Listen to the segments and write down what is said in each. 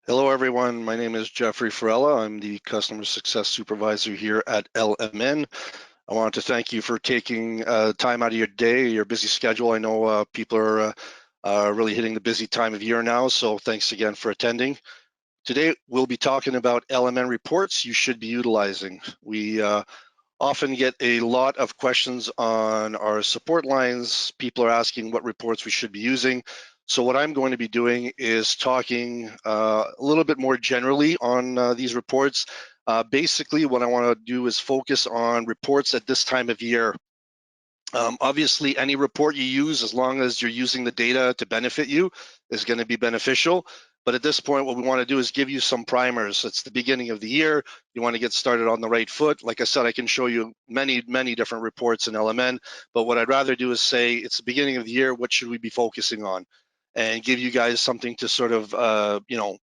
Hello, everyone. My name is Jeffrey Farella. I'm the Customer Success Supervisor here at LMN. I want to thank you for taking time out of your day, your busy schedule. I know people are really hitting the busy time of year now, so thanks again for attending. Today, we'll be talking about LMN reports you should be utilizing. We often get a lot of questions on our support lines. People are asking what reports we should be using. So what I'm going to be doing is talking a little bit more generally on these reports. Basically, what I want to do is focus on reports at this time of year. Obviously, any report you use, as long as you're using the data to benefit you, is going to be beneficial. But at this point, what we want to do is give you some primers. It's the beginning of the year. You want to get started on the right foot. Like I said, I can show you many different reports in LMN, but what I'd rather do is say it's the beginning of the year. What should we be focusing on? And give you guys something to sort of,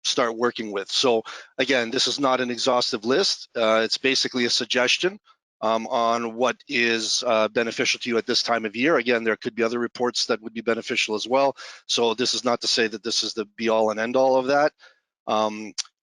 start working with. So again, this is not an exhaustive list. It's basically a suggestion on what is beneficial to you at this time of year. Again, there could be other reports that would be beneficial as well. So this is not to say that this is the be all and end all of that.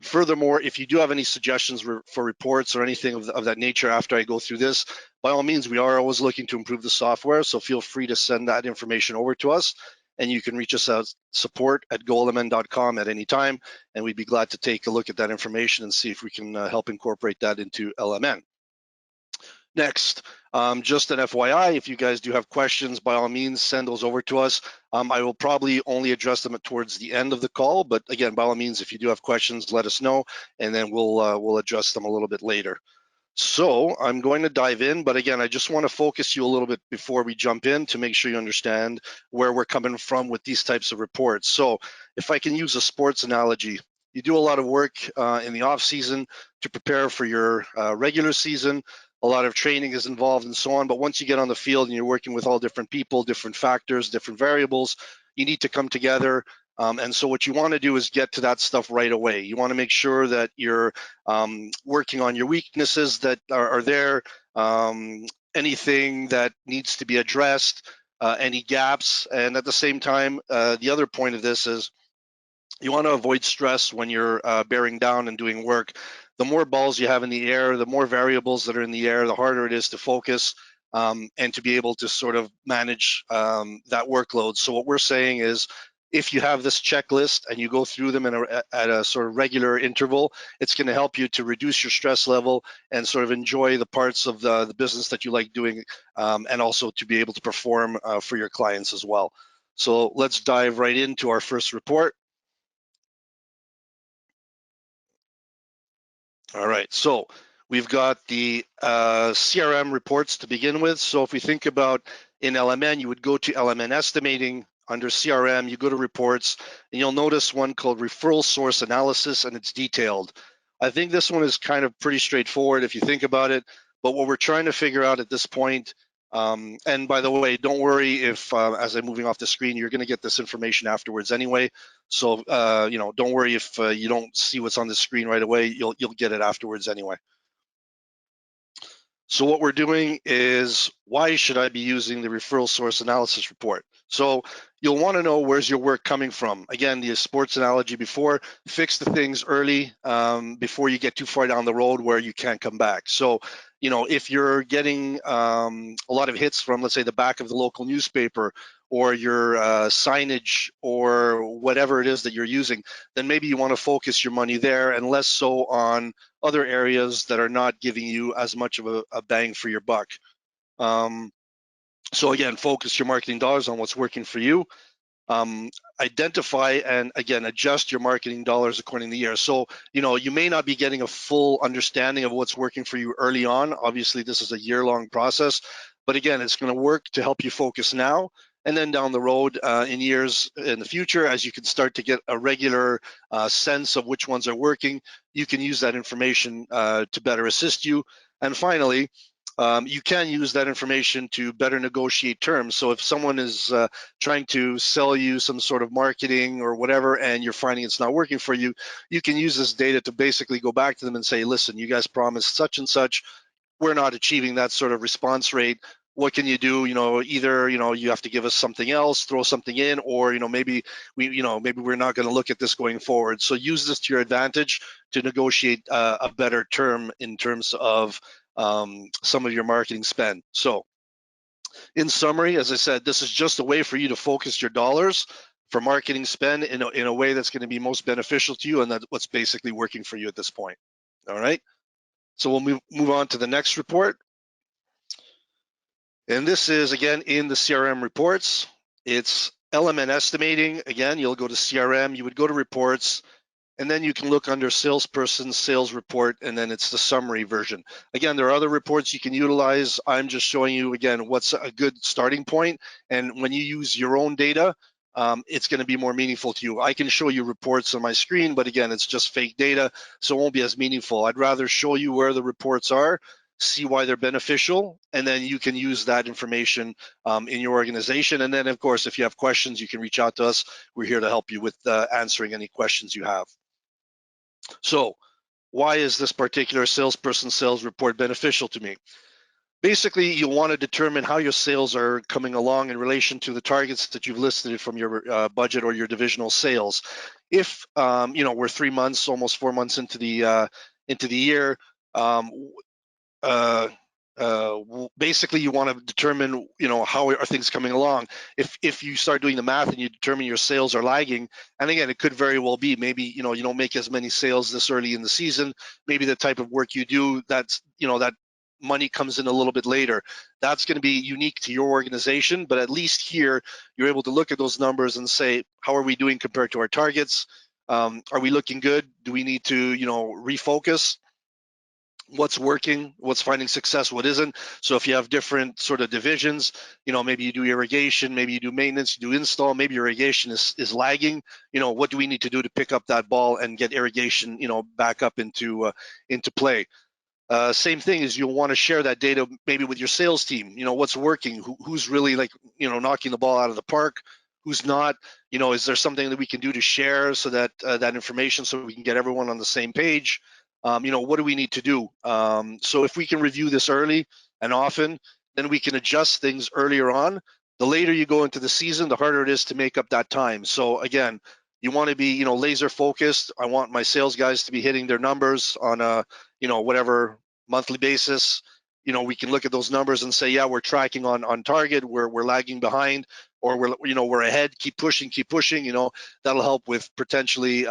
Furthermore, if you do have any suggestions for reports or anything of that nature after I go through this, by all means, we are always looking to improve the software. So feel free to send that information over to us. And you can reach us at support@golmn.com at any time. And we'd be glad to take a look at that information and see if we can help incorporate that into LMN. Next, just an FYI, if you guys do have questions, by all means, send those over to us. I will probably only address them towards the end of the call, but again, by all means, if you do have questions, let us know, and then we'll address them a little bit later. So I'm going to dive in, but again, I just want to focus you a little bit before we jump in to make sure you understand where we're coming from with these types of reports. So if I can use a sports analogy, you do a lot of work in the off season to prepare for your regular season. A lot of training is involved and so on, but once you get on the field and you're working with all different people, different factors, different variables, you need to come together. And so what you want to do is get to that stuff right away. You want to make sure that you're working on your weaknesses that are there, anything that needs to be addressed, any gaps. And at the same time, the other point of this is you want to avoid stress when you're bearing down and doing work. The more balls you have in the air, the more variables that are in the air, the harder it is to focus and to be able to sort of manage that workload. So what we're saying is, if you have this checklist and you go through them at a sort of regular interval, it's going to help you to reduce your stress level and sort of enjoy the parts of the business that you like doing, and also to be able to perform for your clients as well. So let's dive right into our first report. All right, so we've got the CRM reports to begin with. So if we think about in LMN, you would go to LMN estimating. Under CRM, you go to reports, and you'll notice one called referral source analysis, and it's detailed. I think this one is kind of pretty straightforward if you think about it, but what we're trying to figure out at this point, and by the way, don't worry if as I'm moving off the screen, you're going to get this information afterwards anyway. So don't worry if you don't see what's on the screen right away. You'll get it afterwards anyway. So what we're doing is, why should I be using the referral source analysis report? So you'll want to know, where's your work coming from? Again, the sports analogy before, fix the things early before you get too far down the road where you can't come back. So, if you're getting a lot of hits from, let's say, the back of the local newspaper, or your signage, or whatever it is that you're using, then maybe you want to focus your money there and less so on other areas that are not giving you as much of a bang for your buck. So again, focus your marketing dollars on what's working for you. Identify and again, adjust your marketing dollars according to the year. So, you may not be getting a full understanding of what's working for you early on. Obviously, this is a year-long process, but again, it's going to work to help you focus now. And then down the road, in years in the future, as you can start to get a regular sense of which ones are working, you can use that information to better assist you. And finally, you can use that information to better negotiate terms. So if someone is trying to sell you some sort of marketing or whatever, and you're finding it's not working for you, you can use this data to basically go back to them and say, listen, you guys promised such and such. We're not achieving that sort of response rate. what can you do? Either you have to give us something else, throw something in, or maybe maybe we're not going to look at this going forward. So use this to your advantage to negotiate a better term in terms of some of your marketing spend. So in summary, as I said, this is just a way for you to focus your dollars for marketing spend in a way that's going to be most beneficial to you, and that's what's basically working for you at this point. All right. So we'll move on to the next report. And this is, again, in the CRM reports. It's LMN estimating. Again, you'll go to CRM, you would go to reports, and then you can look under salesperson, sales report, and then it's the summary version. Again, there are other reports you can utilize. I'm just showing you, again, what's a good starting point. And when you use your own data, it's going to be more meaningful to you. I can show you reports on my screen, but again, it's just fake data, so it won't be as meaningful. I'd rather show you where the reports are, see why they're beneficial, and then you can use that information in your organization. And then, of course, if you have questions, you can reach out to us. We're here to help you with answering any questions you have. So why is this particular salesperson sales report beneficial to me? Basically, you want to determine how your sales are coming along in relation to the targets that you've listed from your budget or your divisional sales. If we're 3 months, almost 4 months into the year, basically you want to determine how are things coming along. If you start doing the math and you determine your sales are lagging, and again, it could very well be maybe you don't make as many sales this early in the season, maybe the type of work you do, that's that money comes in a little bit later. That's going to be unique to your organization, but at least here you're able to look at those numbers and say, how are we doing compared to our targets? Are we looking good? Do we need to refocus? What's working, what's finding success, what isn't. So if you have different sort of divisions, maybe you do irrigation, maybe you do maintenance, you do install, maybe your irrigation is lagging, what do we need to do to pick up that ball and get irrigation back up into play? Same thing is you'll want to share that data maybe with your sales team. What's working, who's really knocking the ball out of the park, who's not. Is there something that we can do to share so that that information, so we can get everyone on the same page? What do we need to do? So if we can review this early and often, then we can adjust things earlier on. The later you go into the season, the harder it is to make up that time. So again, you want to be laser focused. I want my sales guys to be hitting their numbers on a whatever monthly basis. We can look at those numbers and say, yeah, we're tracking on target, we're lagging behind, or we're ahead. Keep pushing. That'll help with potentially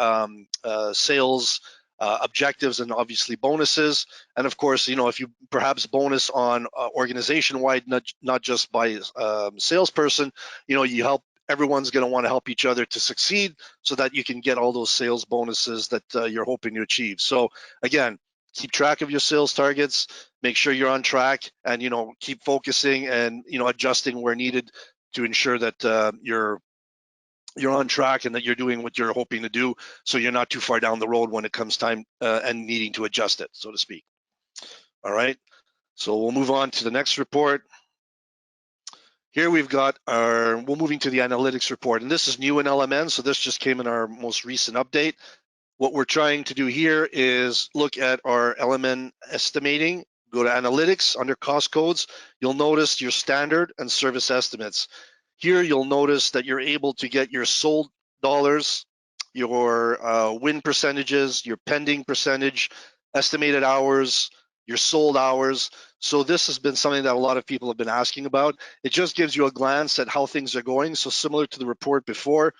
sales objectives and obviously bonuses. And of course, if you perhaps bonus on organization-wide, not just by salesperson, you help. Everyone's going to want to help each other to succeed so that you can get all those sales bonuses that you're hoping to achieve. So again, keep track of your sales targets, make sure you're on track, and keep focusing and adjusting where needed to ensure that you're on track and that you're doing what you're hoping to do, so you're not too far down the road when it comes time and needing to adjust it, so to speak. All right, so we'll move on to the next report. Here we've got we're moving to the analytics report, and this is new in LMN, so this just came in our most recent update. What we're trying to do here is look at our LMN estimating, go to analytics, under cost codes, you'll notice your standard and service estimates. Here you'll notice that you're able to get your sold dollars, your win percentages, your pending percentage, estimated hours, your sold hours. So this has been something that a lot of people have been asking about. It just gives you a glance at how things are going. So similar to the report before,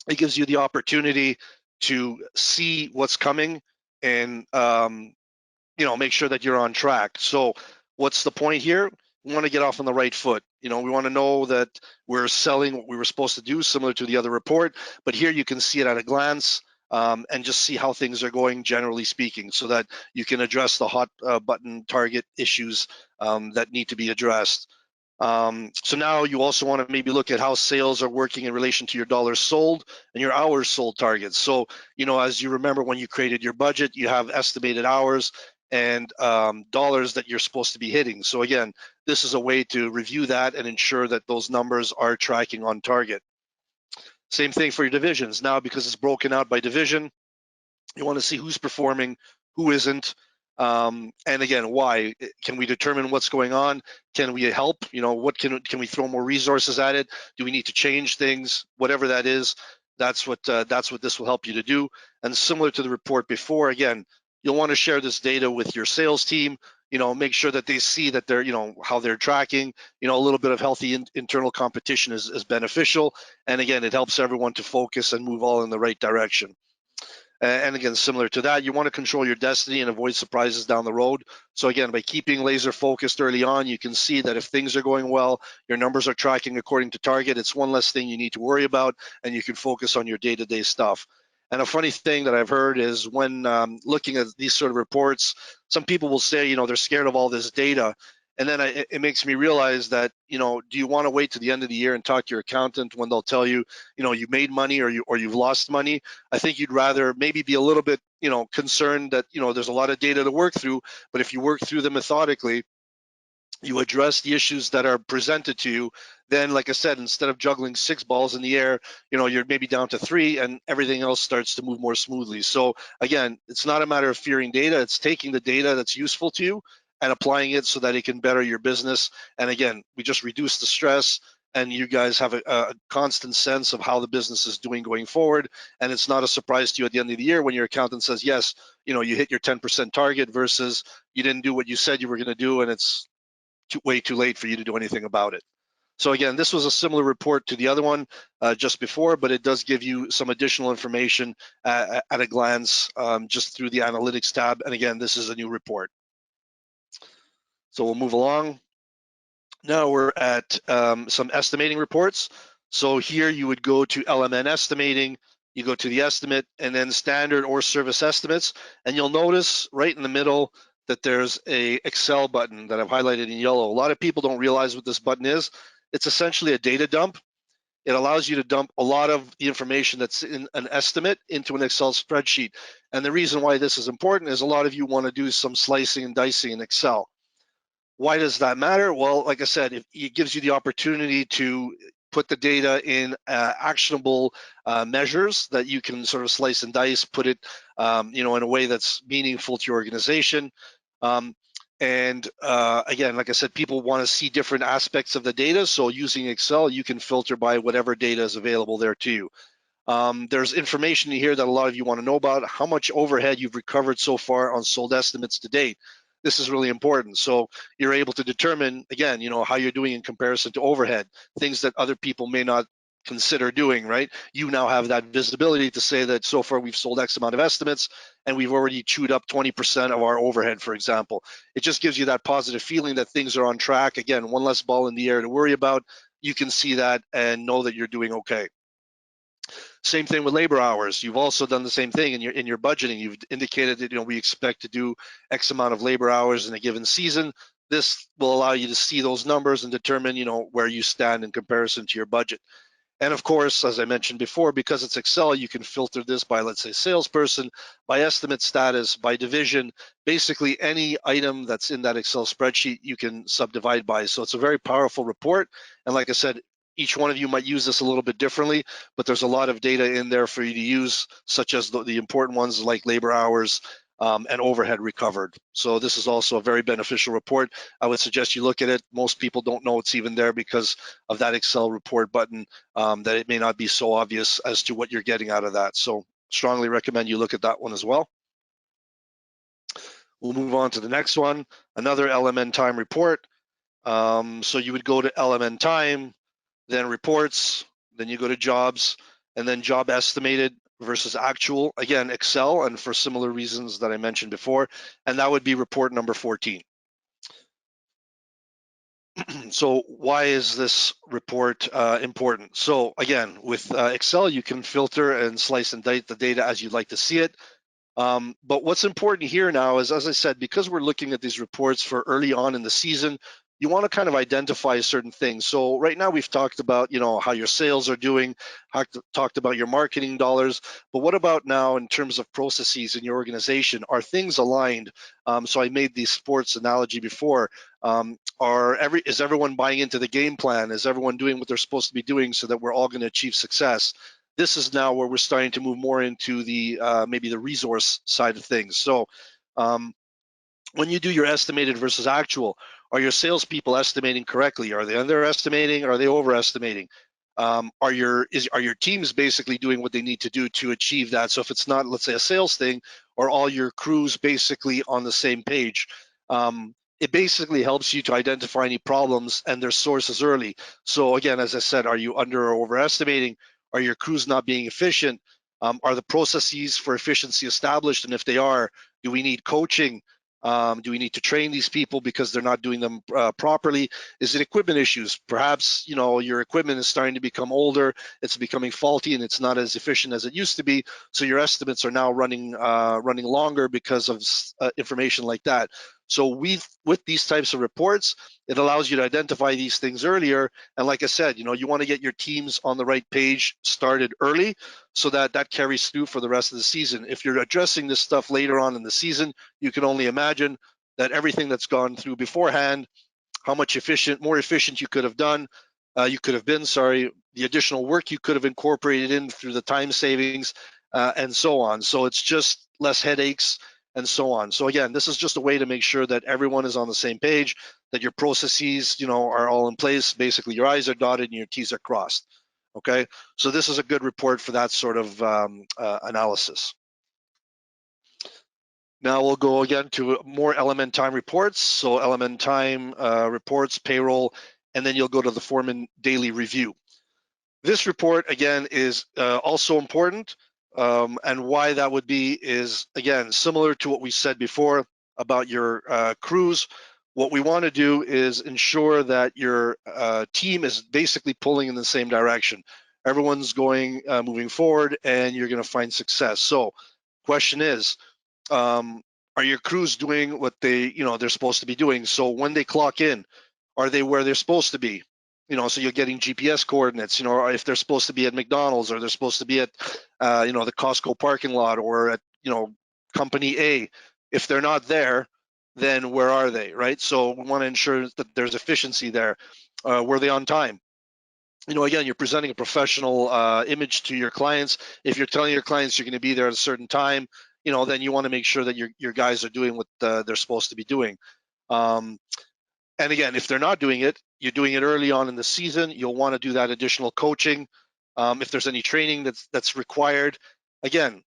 it gives you the opportunity to see what's coming and make sure that you're on track. So what's the point here? We want to get off on the right foot. We want to know that we're selling what we were supposed to do, similar to the other report, but here you can see it at a glance and just see how things are going, generally speaking, so that you can address the hot button target issues that need to be addressed. So now you also want to maybe look at how sales are working in relation to your dollars sold and your hours sold targets. So, as you remember, when you created your budget, you have estimated hours and dollars that you're supposed to be hitting. So again, this is a way to review that and ensure that those numbers are tracking on target. Same thing for your divisions. Now, because it's broken out by division, you want to see who's performing, who isn't. And again, why? Can we determine what's going on? Can we help? What can we throw more resources at it? Do we need to change things? Whatever that is, that's what this will help you to do. And similar to the report before, again, you'll want to share this data with your sales team. Make sure that they see that they're, how they're tracking. A little bit of healthy internal competition is beneficial. And again, it helps everyone to focus and move all in the right direction. And again, similar to that, you want to control your destiny and avoid surprises down the road. So again, by keeping laser focused early on, you can see that if things are going well, your numbers are tracking according to target, it's one less thing you need to worry about, and you can focus on your day-to-day stuff. And a funny thing that I've heard is when looking at these sort of reports, some people will say, they're scared of all this data. And then it makes me realize that, do you want to wait to the end of the year and talk to your accountant when they'll tell you, you made money or you've lost money? I think you'd rather maybe be a little bit, concerned that, there's a lot of data to work through, but if you work through them methodically, you address the issues that are presented to you, then, like I said, instead of juggling 6 balls in the air, you're maybe down to 3 and everything else starts to move more smoothly. So again, it's not a matter of fearing data, it's taking the data that's useful to you and applying it so that it can better your business. And again, we just reduce the stress and you guys have a constant sense of how the business is doing going forward. And it's not a surprise to you at the end of the year when your accountant says, yes, you hit your 10% target versus you didn't do what you said you were going to do, and it's way too late for you to do anything about it. So again, this was a similar report to the other one just before, but it does give you some additional information at a glance just through the analytics tab. And again, this is a new report. So we'll move along. Now we're at some estimating reports. So here you would go to LMN estimating, you go to the estimate, and then standard or service estimates. And you'll notice right in the middle that there's a Excel button that I've highlighted in yellow. A lot of people don't realize what this button is. It's essentially a data dump. It allows you to dump a lot of the information that's in an estimate into an Excel spreadsheet. And the reason why this is important is a lot of you want to do some slicing and dicing in Excel. Why does that matter? Well, like I said, it gives you the opportunity to put the data in actionable measures that you can sort of slice and dice, put it, in a way that's meaningful to your organization. And again, like I said, people want to see different aspects of the data. So using Excel, you can filter by whatever data is available there to you. There's information here that a lot of you want to know about, how much overhead you've recovered so far on sold estimates to date. This is really important. So you're able to determine, again, how you're doing in comparison to overhead, things that other people may not consider doing, right? You now have that visibility to say that so far we've sold X amount of estimates and we've already chewed up 20% of our overhead, for example. It just gives you that positive feeling that things are on track. Again, one less ball in the air to worry about. You can see that and know that you're doing okay. Same thing with labor hours. You've also done the same thing in your budgeting. You've indicated that we expect to do X amount of labor hours in a given season. This will allow you to see those numbers and determine where you stand in comparison to your budget. And of course, as I mentioned before, because it's Excel, you can filter this by, let's say, salesperson, by estimate status, by division. Basically, any item that's in that Excel spreadsheet, you can subdivide by. So it's a very powerful report. And like I said, each one of you might use this a little bit differently, but there's a lot of data in there for you to use, such as the important ones like labor hours, and overhead recovered. So this is also a very beneficial report. I would suggest you look at it. Most people don't know it's even there because of that Excel report button, that it may not be so obvious as to what you're getting out of that. So strongly recommend you look at that one as well. We'll move on to the next one, another LMN time report. So you would go to LMN time, then reports, then you go to jobs, and then job estimated versus actual. Again, Excel, and for similar reasons that I mentioned before, and that would be report number 14. So why is this report important? So again, with Excel, you can filter and slice and dice the data as you'd like to see it. But what's important here now is, as I said, because we're looking at these reports for early on in the season, you want to kind of identify certain things. So right now we've talked about, how your sales are doing, talked about your marketing dollars, but what about now in terms of processes in your organization? Are things aligned? So I made the sports analogy before. Is everyone buying into the game plan? Is everyone doing what they're supposed to be doing so that we're all going to achieve success? This is now where we're starting to move more into the maybe the resource side of things. So when you do your estimated versus actual, are your salespeople estimating correctly? Are they underestimating? Are they overestimating? Are your teams basically doing what they need to do to achieve that? So if it's not, let's say, a sales thing, or all your crews basically on the same page, it basically helps you to identify any problems and their sources early. So again, as I said, are you under or overestimating? Are your crews not being efficient? Are the processes for efficiency established? And if they are, do we need coaching? Do we need to train these people because they're not doing them properly? Is it equipment issues? Perhaps your equipment is starting to become older, it's becoming faulty, and it's not as efficient as it used to be. So your estimates are now running longer because of information like that. So with these types of reports, it allows you to identify these things earlier. And like I said, you want to get your teams on the right page started early, so that carries through for the rest of the season. If you're addressing this stuff later on in the season, you can only imagine that everything that's gone through beforehand, how much more efficient you could have been, the additional work you could have incorporated in through the time savings, and so on. So it's just less headaches and so on. So again, this is just a way to make sure that everyone is on the same page, that your processes, are all in place. Basically, your I's are dotted and your T's are crossed. Okay, so this is a good report for that sort of analysis. Now we'll go again to more LMN time reports. So LMN time reports, payroll, and then you'll go to the foreman daily review. This report, again, is also important. And why that would be is, again, similar to what we said before about your crews. What we want to do is ensure that your team is basically pulling in the same direction. Everyone's moving forward, and you're going to find success. So question is, are your crews doing what they're supposed to be doing? So when they clock in, are they where they're supposed to be? So you're getting GPS coordinates, or if they're supposed to be at McDonald's, or they're supposed to be at the Costco parking lot, or at company A. If they're not there, then where are they, right? So we want to ensure that there's efficiency there. Were they on time? Again, you're presenting a professional image to your clients. If you're telling your clients you're going to be there at a certain time, then you want to make sure that your guys are doing what they're supposed to be doing. And again, if they're not doing it, you're doing it early on in the season. You'll want to do that additional coaching. If there's any training that's required, again,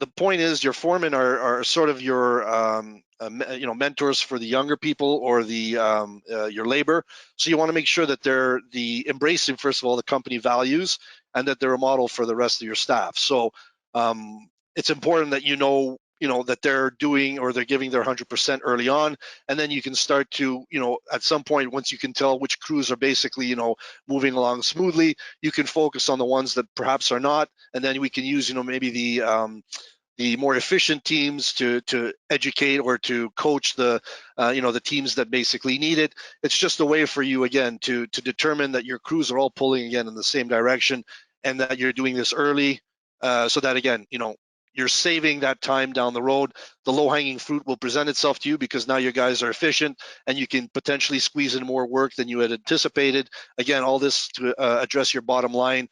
the point is your foremen are sort of your mentors for the younger people, or your labor. So you want to make sure that they're embracing, first of all, the company values, and that they're a model for the rest of your staff. So it's important that that they're doing, or they're giving their 100% early on, and then you can start to at some point, once you can tell which crews are basically moving along smoothly, you can focus on the ones that perhaps are not, and then we can use maybe the more efficient teams to educate or to coach the the teams that basically need it. It's just a way for you, again, to determine that your crews are all pulling again in the same direction, and that you're doing this early, so that again you're saving that time down the road. The low-hanging fruit will present itself to you, because now your guys are efficient and you can potentially squeeze in more work than you had anticipated. Again, all this to address your bottom line,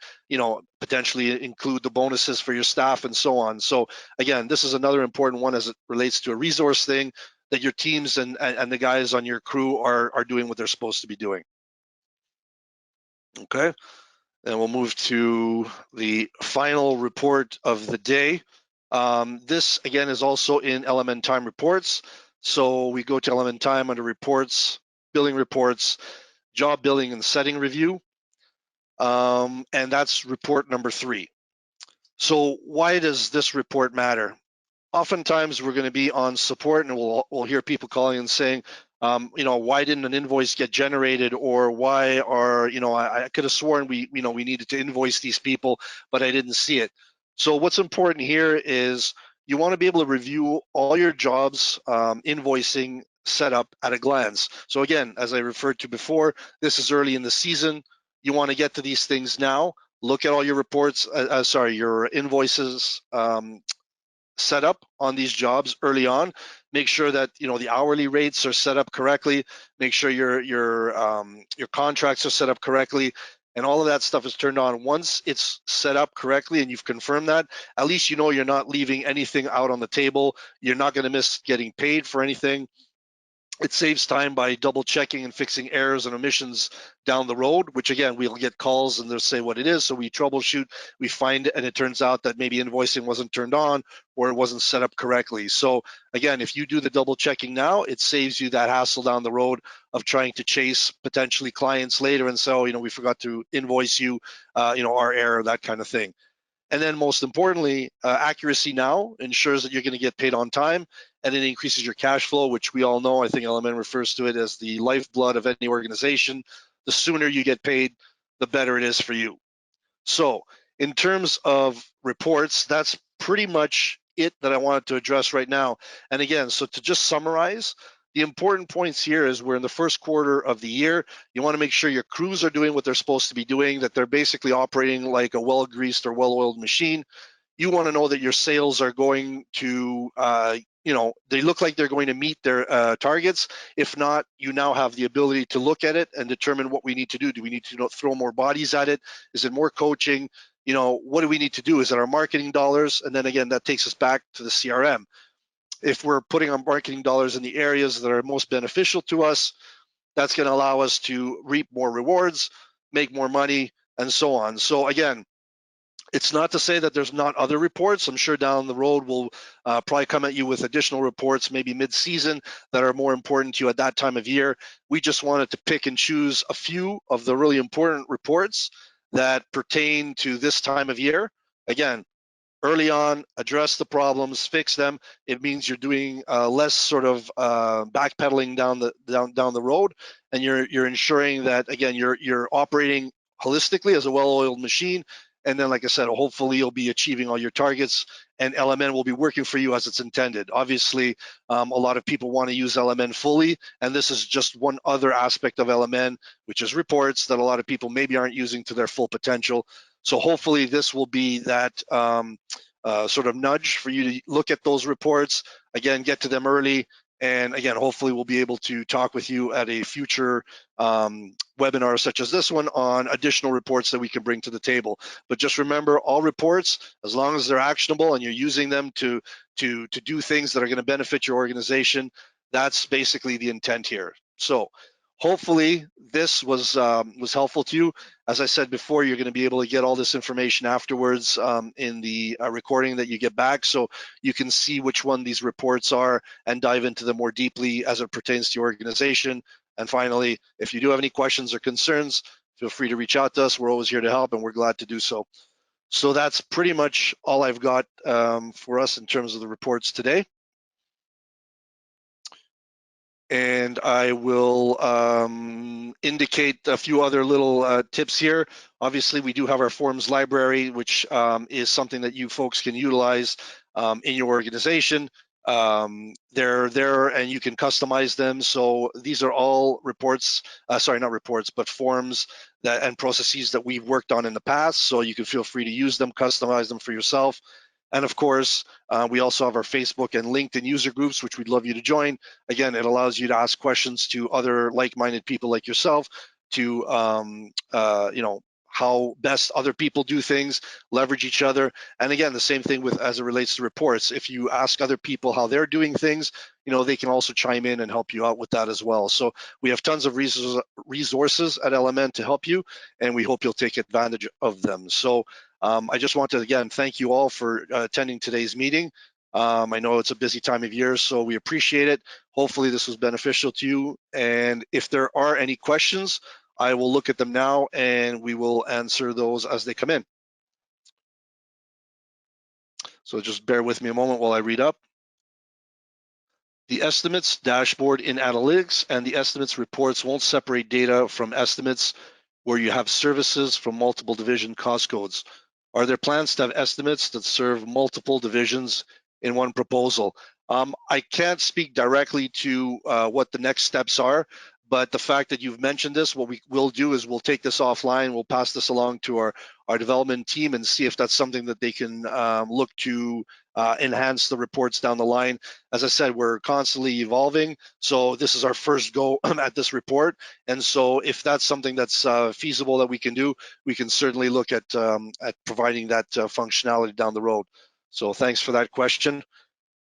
potentially include the bonuses for your staff and so on. So again, this is another important one as it relates to a resource thing, that your teams and the guys on your crew are doing what they're supposed to be doing. Okay. And we'll move to the final report of the day. This, again, is also in LMN time reports. So we go to LMN time under reports, billing reports, job billing and setting review. And that's report number 3. So why does this report matter? Oftentimes we're going to be on support, and we'll hear people calling and saying, why didn't an invoice get generated, or why are I could have sworn we needed to invoice these people, but I didn't see it. So what's important here is you want to be able to review all your jobs invoicing setup at a glance. So again, as I referred to before, this is early in the season. You want to get to these things now. Look at all your reports, your invoices set up on these jobs early on. Make sure that the hourly rates are set up correctly. Make sure your contracts are set up correctly, and all of that stuff is turned on. Once it's set up correctly and you've confirmed that, at least you're not leaving anything out on the table. You're not going to miss getting paid for anything. It saves time by double checking and fixing errors and omissions down the road, which again, we'll get calls and they'll say what it is. So we troubleshoot, we find it, and it turns out that maybe invoicing wasn't turned on or it wasn't set up correctly. So again, if you do the double checking now, it saves you that hassle down the road of trying to chase potentially clients later and say, oh, we forgot to invoice you, our error, that kind of thing. And then most importantly, accuracy now ensures that you're going to get paid on time, and it increases your cash flow, which we all know. I think LMN refers to it as the lifeblood of any organization. The sooner you get paid, the better it is for you. So in terms of reports, that's pretty much it that I wanted to address right now. And again, so to just summarize, the important points here is we're in the first quarter of the year. You want to make sure your crews are doing what they're supposed to be doing, that they're basically operating like a well-greased or well-oiled machine. You want to know that your sales are going to, they look like they're going to meet their targets. If not, you now have the ability to look at it and determine what we need to do. Do we need to throw more bodies at it? Is it more coaching? What do we need to do? Is it our marketing dollars? And then again, that takes us back to the CRM. If we're putting our marketing dollars in the areas that are most beneficial to us, that's going to allow us to reap more rewards, make more money, and so on. So again, it's not to say that there's not other reports. I'm sure down the road we'll probably come at you with additional reports, maybe mid-season, that are more important to you at that time of year. We just wanted to pick and choose a few of the really important reports that pertain to this time of year. Again, early on, address the problems, fix them. It means you're doing less sort of backpedaling down the road, and you're ensuring that again you're operating holistically as a well-oiled machine. And then, like I said, hopefully you'll be achieving all your targets, and LMN will be working for you as it's intended. Obviously, a lot of people want to use LMN fully, and this is just one other aspect of LMN, which is reports that a lot of people maybe aren't using to their full potential. So hopefully this will be that sort of nudge for you to look at those reports, again, get to them early, and again, hopefully we'll be able to talk with you at a future webinar such as this one on additional reports that we can bring to the table. But just remember, all reports, as long as they're actionable and you're using them to do things that are going to benefit your organization, that's basically the intent here. So hopefully this was helpful to you. As I said before, you're going to be able to get all this information afterwards in the recording that you get back, so you can see which one these reports are and dive into them more deeply as it pertains to your organization. And finally, if you do have any questions or concerns, feel free to reach out to us. We're always here to help, and we're glad to do so. So that's pretty much all I've got for us in terms of the reports today. And I will indicate a few other little tips here. Obviously, we do have our forms library, which is something that you folks can utilize in your organization. They're there and you can customize them. So these are all reports, sorry, not reports, but forms that and processes that we've worked on in the past. So you can feel free to use them, customize them for yourself. And of course, we also have our Facebook and LinkedIn user groups, which we'd love you to join. Again, it allows you to ask questions to other like-minded people like yourself to, how best other people do things, leverage each other. And again, the same thing with as it relates to reports. If you ask other people how they're doing things, they can also chime in and help you out with that as well. So we have tons of resources at LMN to help you, and we hope you'll take advantage of them. So I just want to, again, thank you all for attending today's meeting. I know it's a busy time of year, so we appreciate it. Hopefully this was beneficial to you. And if there are any questions, I will look at them now and we will answer those as they come in. So just bear with me a moment while I read up. The estimates dashboard in analytics and the estimates reports won't separate data from estimates where you have services from multiple division cost codes. Are there plans to have estimates that serve multiple divisions in one proposal? I can't speak directly to what the next steps are, but the fact that you've mentioned this, what we will do is we'll take this offline, we'll pass this along to our development team and see if that's something that they can look to enhance the reports down the line. As I said, we're constantly evolving, so this is our first go at this report. And so if that's something that's feasible that we can do, we can certainly look at providing that functionality down the road. So thanks for that question.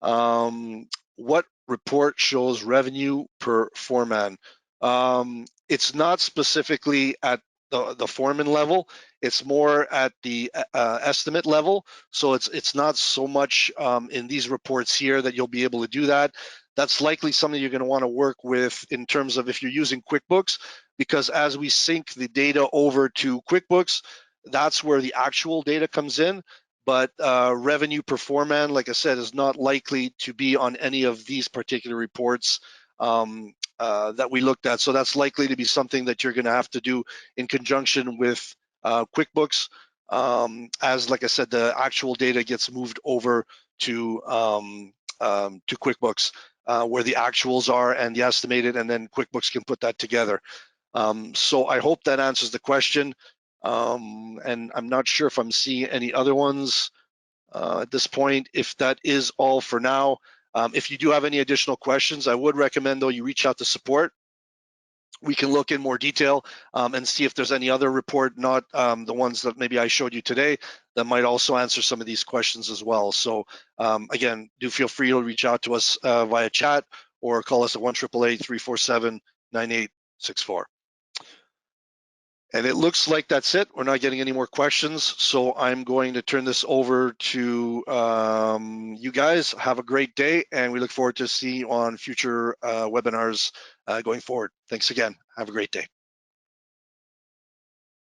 What report shows revenue per foreman. It's not specifically at the foreman level. It's more at the estimate level. So it's not so much in these reports here that you'll be able to do that. That's likely something you're going to want to work with in terms of if you're using QuickBooks, because as we sync the data over to QuickBooks, that's where the actual data comes in. But revenue per foreman, like I said, is not likely to be on any of these particular reports that we looked at. So that's likely to be something that you're going to have to do in conjunction with QuickBooks, as, like I said, the actual data gets moved over to QuickBooks, where the actuals are and the estimated, and then QuickBooks can put that together. So I hope that answers the question. And I'm not sure if I'm seeing any other ones at this point. If that is all for now, if you do have any additional questions, I would recommend, though, you reach out to support. We can look in more detail and see if there's any other report, not the ones that maybe I showed you today, that might also answer some of these questions as well. So again, do feel free to reach out to us via chat or call us at 1-888-347-9864. And it looks like that's it. We're not getting any more questions. So I'm going to turn this over to you guys. Have a great day, and we look forward to seeing you on future webinars going forward. Thanks again. Have a great day.